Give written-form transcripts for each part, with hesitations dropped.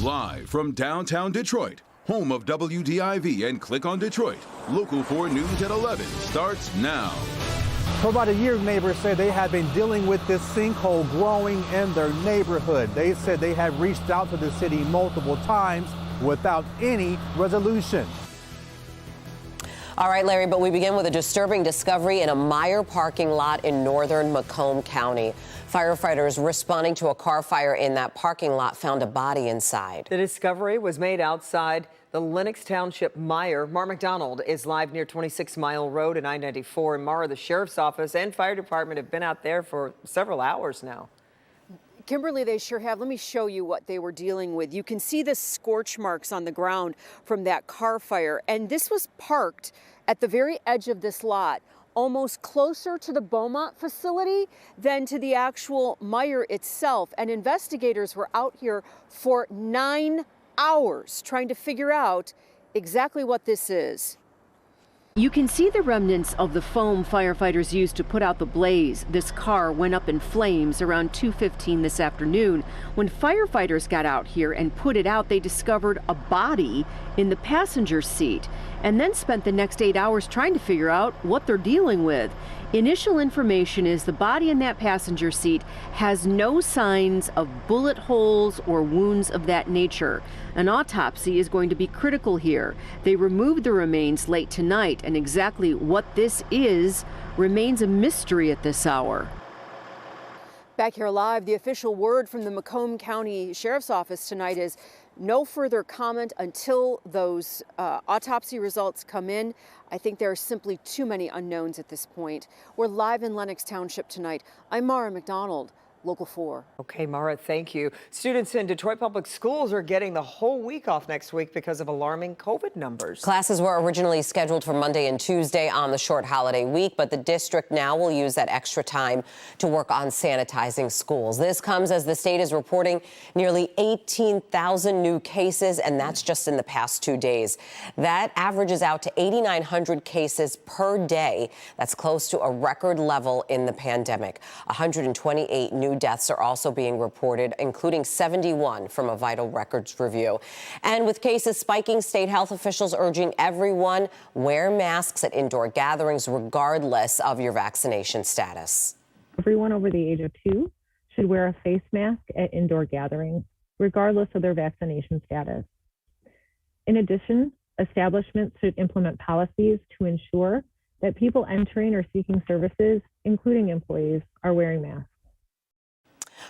Live from downtown Detroit, home of WDIV and Click on Detroit, Local 4 News at 11 starts now. For about a year, neighbors say they have been dealing with this sinkhole growing in their neighborhood. They said they have reached out to the city multiple times without any resolution. All right, Larry, but we begin with a disturbing discovery in a Meijer parking lot in northern Macomb County. Firefighters responding to a car fire in that parking lot found a body inside. The discovery was made outside the Lenox Township Meijer. Mara McDonald is live near 26 Mile Road and I-94. And Mara, the sheriff's office and fire department have been out there for several hours now. Kimberly, they sure have. Let me show you what they were dealing with. You can see the scorch marks on the ground from that car fire. And this was parked at the very edge of this lot, almost closer to the Beaumont facility than to the actual Meijer itself. And investigators were out here for 9 hours trying to figure out exactly what this is. You can see the remnants of the foam firefighters used to put out the blaze. This car went up in flames around 2:15 this afternoon. When firefighters got out here and put it out, they discovered a body in the passenger seat and then spent the next 8 hours trying to figure out what they're dealing with. Initial information is the body in that passenger seat has no signs of bullet holes or wounds of that nature. An autopsy is going to be critical here. They removed the remains late tonight, and exactly what this is remains a mystery at this hour. Back here live, the official word from the Macomb County Sheriff's Office tonight is no further comment until those autopsy results come in. I think there are simply too many unknowns at this point. We're live in Lenox Township tonight. I'm Mara McDonald, Local 4. Okay, Mara, thank you. Students in Detroit Public Schools are getting the whole week off next week because of alarming COVID numbers. Classes were originally scheduled for Monday and Tuesday on the short holiday week, but the district now will use that extra time to work on sanitizing schools. This comes as the state is reporting nearly 18,000 new cases, and that's just in the past 2 days. That averages out to 8,900 cases per day. That's close to a record level in the pandemic. 128 new deaths are also being reported, including 71 from a vital records review. And with cases spiking, state health officials urging everyone wear masks at indoor gatherings regardless of your vaccination status. Everyone over the age of 2 should wear a face mask at indoor gatherings, regardless of their vaccination status. In addition, establishments should implement policies to ensure that people entering or seeking services, including employees, are wearing masks.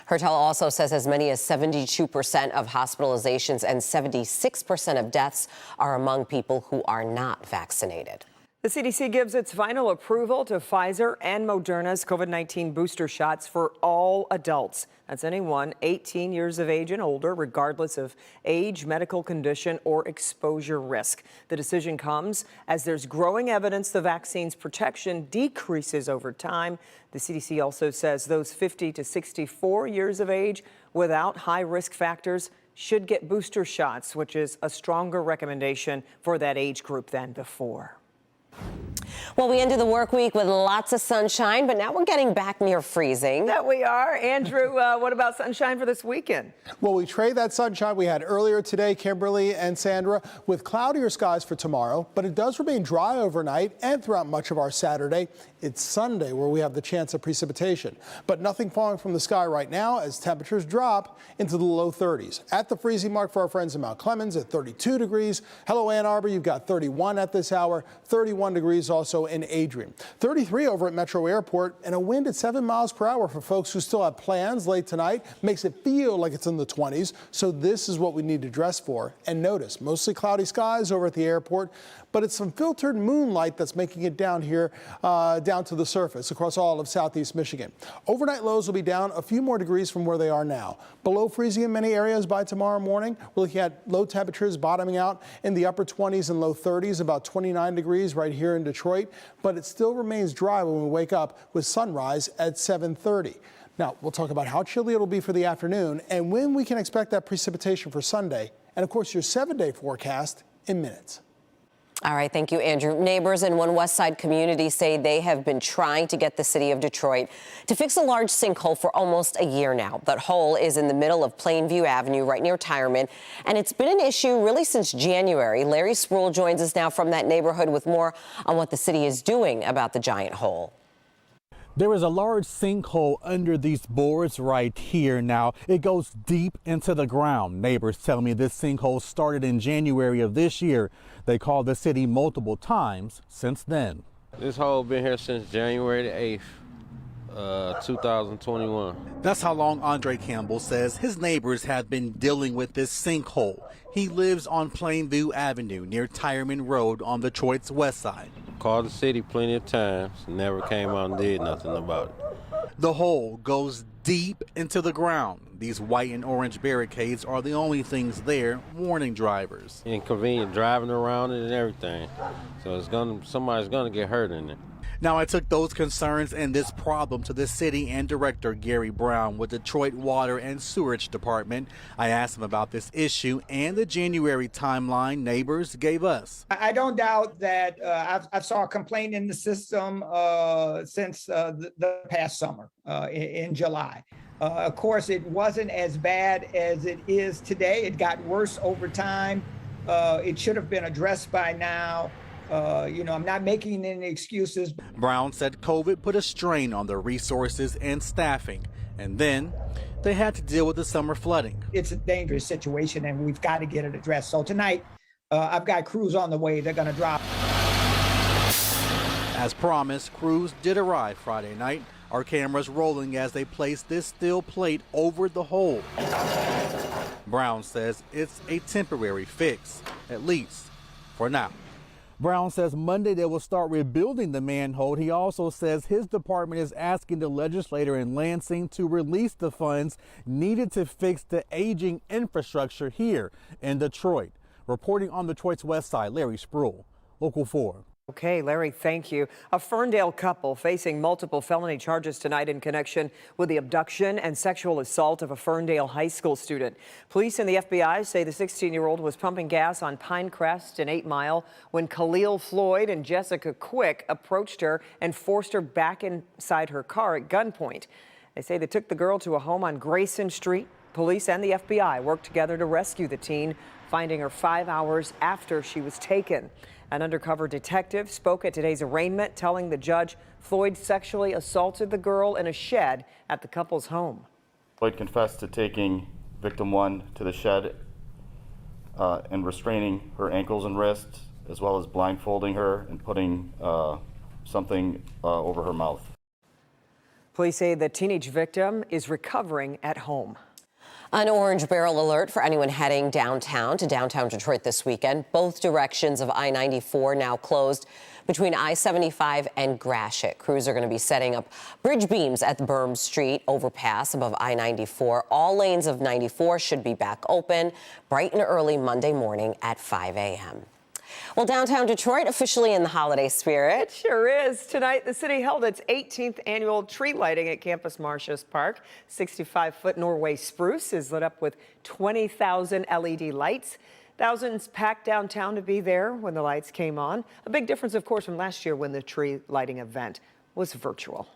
Hertel also says as many as 72% of hospitalizations and 76% of deaths are among people who are not vaccinated. The CDC gives its final approval to Pfizer and Moderna's COVID-19 booster shots for all adults. That's anyone 18 years of age and older, regardless of age, medical condition, or exposure risk. The decision comes as there's growing evidence the vaccine's protection decreases over time. The CDC also says those 50 to 64 years of age without high risk factors should get booster shots, which is a stronger recommendation for that age group than before. Well, we ended the work week with lots of sunshine, but now we're getting back near freezing. That we are. Andrew, what about sunshine for this weekend? Well, we trade that sunshine we had earlier today, Kimberly and Sandra, with cloudier skies for tomorrow, but it does remain dry overnight and throughout much of our Saturday. It's Sunday where we have the chance of precipitation, but nothing falling from the sky right now as temperatures drop into the low 30s. At the freezing mark for our friends in Mount Clemens at 32 degrees. Hello, Ann Arbor, you've got 31 at this hour, 31 degrees also in Adrian. 33 over at Metro Airport, and a wind at 7 miles per hour for folks who still have plans late tonight. Makes it feel like it's in the 20s, so this is what we need to dress for. And notice, mostly cloudy skies over at the airport, but it's some filtered moonlight that's making it down here, down to the surface across all of southeast Michigan. Overnight lows will be down a few more degrees from where they are now. Below freezing in many areas by tomorrow morning. We're looking at low temperatures bottoming out in the upper 20s and low 30s, about 29 degrees right here in Detroit, but it still remains dry when we wake up with sunrise at 7:30. Now, we'll talk about how chilly it'll be for the afternoon and when we can expect that precipitation for Sunday, and of course your 7-day forecast in minutes. All right, thank you, Andrew. Neighbors in one West Side community say they have been trying to get the city of Detroit to fix a large sinkhole for almost a year now. That hole is in the middle of Plainview Avenue, right near Tireman, and it's been an issue really since January. Larry Sproul joins us now from that neighborhood with more on what the city is doing about the giant hole. There is a large sinkhole under these boards right here. Now, it goes deep into the ground. Neighbors tell me this sinkhole started in January of this year. They called the city multiple times since then. This hole been here since January the 8th, 2021. That's how long Andre Campbell says his neighbors have been dealing with this sinkhole. He lives on Plainview Avenue near Tireman Road on Detroit's west side. Called the city plenty of times, never came out and did nothing about it. The hole goes deep into the ground. These white and orange barricades are the only things there warning drivers. Inconvenient driving around it and everything. So somebody's gonna get hurt in it. Now, I took those concerns and this problem to the city and Director Gary Brown with Detroit Water and Sewerage Department. I asked him about this issue and the January timeline neighbors gave us. I don't doubt that I've saw a complaint in the system since the past summer in July. Of course, it wasn't as bad as it is today. It got worse over time. It should have been addressed by now. I'm not making any excuses. Brown said COVID put a strain on their resources and staffing, and then they had to deal with the summer flooding. It's a dangerous situation, and we've got to get it addressed. So tonight, I've got crews on the way. They're going to drop. As promised, crews did arrive Friday night. Our cameras rolling as they place this steel plate over the hole. Brown says it's a temporary fix, at least for now. Brown says Monday they will start rebuilding the manhole. He also says his department is asking the legislator in Lansing to release the funds needed to fix the aging infrastructure here in Detroit. Reporting on Detroit's west side, Larry Sproul, Local 4. Okay, Larry, thank you. A Ferndale couple facing multiple felony charges tonight in connection with the abduction and sexual assault of a Ferndale high school student. Police and the FBI say the 16-year-old was pumping gas on Pinecrest and 8 Mile when Khalil Floyd and Jessica Quick approached her and forced her back inside her car at gunpoint. They say they took the girl to a home on Grayson Street. Police and the FBI worked together to rescue the teen, finding her 5 hours after she was taken. An undercover detective spoke at today's arraignment, telling the judge Floyd sexually assaulted the girl in a shed at the couple's home. Floyd confessed to taking victim 1 to the shed and restraining her ankles and wrists, as well as blindfolding her and putting something over her mouth. Police say the teenage victim is recovering at home. An orange barrel alert for anyone heading downtown to downtown Detroit this weekend. Both directions of I-94 now closed between I-75 and Gratiot. Crews are going to be setting up bridge beams at the Burm Street overpass above I-94. All lanes of 94 should be back open bright and early Monday morning at 5 a.m. Well, downtown Detroit officially in the holiday spirit. Sure is. Tonight, the city held its 18th annual tree lighting at Campus Martius Park. 65-foot Norway spruce is lit up with 20,000 LED lights. Thousands packed downtown to be there when the lights came on. A big difference, of course, from last year when the tree lighting event was virtual.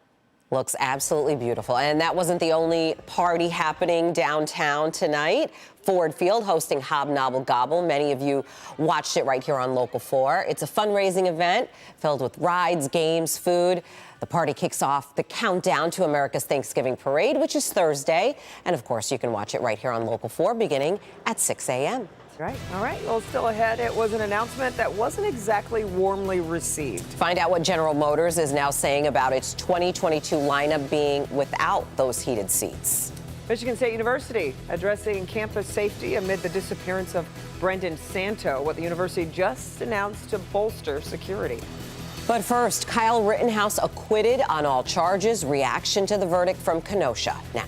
Looks absolutely beautiful. And that wasn't the only party happening downtown tonight. Ford Field hosting Hobnobble Gobble. Many of you watched it right here on Local 4. It's a fundraising event filled with rides, games, food. The party kicks off the countdown to America's Thanksgiving Parade, which is Thursday. And of course, you can watch it right here on Local 4 beginning at 6 a.m. Right. All right. Well, still ahead, it was an announcement that wasn't exactly warmly received. Find out what General Motors is now saying about its 2022 lineup being without those heated seats. Michigan State University addressing campus safety amid the disappearance of Brendan Santo, what the university just announced to bolster security. But first, Kyle Rittenhouse acquitted on all charges. Reaction to the verdict from Kenosha next.